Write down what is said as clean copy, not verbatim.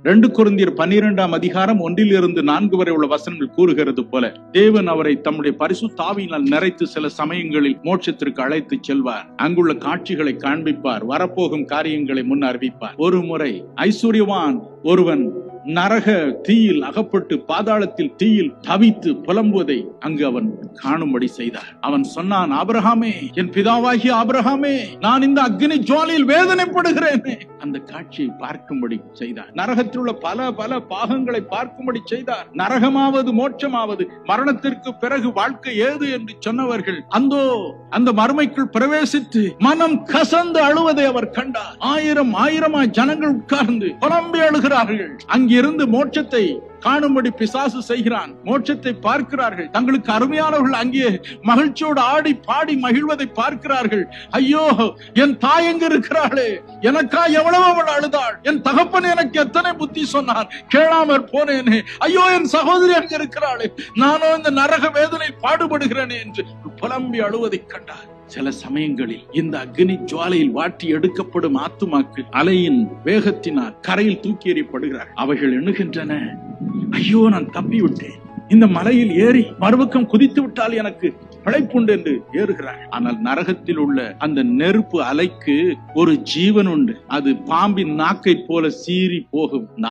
2 கொரிந்தியர் 12ஆம் அதிகாரம் 1-4 வரை உள்ள வசனங்கள் கூறுகிறது போல, தேவன் அவரை தம்முடைய பரிசுத்த ஆவியினால் நிறைத்து சில சமயங்களில் மோட்சத்திற்கு அழைத்து செல்வார். அங்குள்ள காட்சிகளை காண்பிப்பார், வரப்போகும் காரியங்களை முன் அறிவிப்பார். ஒரு முறை ஐஸ்வர்யவான் ஒருவன் நரக தீயில் அகப்பட்டு பாதாளத்தில் தீயில் தவித்து புலம்புவதை அங்கு அவன் காணும்படி செய்தார். அவன் சொன்னான், ஆபிரகாமே, என் பிதாவாகிய ஆபிரகாமே, நான் இந்த அக்னி ஜுவாலையில் வேதனைப்படுகிறேன். அந்த காட்சியை பார்க்கும்படி செய்தார். நரகத்தில் உள்ள பல பல பாகங்களை பார்க்கும்படி செய்தார். நரகமாவது மோட்சமாவது, மரணத்திற்கு பிறகு வாழ்க்கை ஏது என்று சொன்னவர்கள் அந்த மறுமைக்குள் பிரவேசித்து மனம் கசந்து அழுவதை அவர் கண்டார். ஆயிரமாய் ஜனங்கள் உட்கார்ந்து புலம்பி அழுகிறார்கள். அங்கிருந்து மோட்சத்தை காணும்படி பிசாசு செய்கிறான். மோட்சத்தை பார்க்கிறார்கள். தங்களுக்கு அருமையானவர்கள் அங்கே மகிழ்ச்சியோடு ஆடி பாடி மகிழ்வதை பார்க்கிறார்கள். ஐயோ, என் தாய் எங்க இருக்கிறாளே, எனக்கா எவ்வளவு அவள் அழுதாள், என் தகப்பன் எனக்கு எத்தனை புத்தி சொன்னான், கேளாமற் போனேனே, ஐயோ என் சகோதரி அங்க இருக்கிறாளே, நானோ இந்த நரக வேதனை பாடுபடுகிறேனே என்று புலம்பி அழுவதை கண்டார். சில சமயங்களில் இந்த அக்னி ஜுவாலையில் வாட்டி எடுக்கப்படும் ஆத்துமாக்கள் அலையின் வேகத்தினால் கரையில் தூக்கி எறியப்படுகிறார். அவைகள் எண்ணுகின்றன, ஐயோ நான் தப்பி விட்டேன், இந்த மலையில் ஏறி மறுபக்கம் குதித்து விட்டால் எனக்கு பிழைப்புண்டு என்று ஏறுகிறார். ஆனால் நரகத்தில் உள்ள அந்த நெருப்பு அலைக்கு ஒரு ஜீவன் உண்டு. அது பாம்பின் நாக்கை போல சீறி போகும். இந்த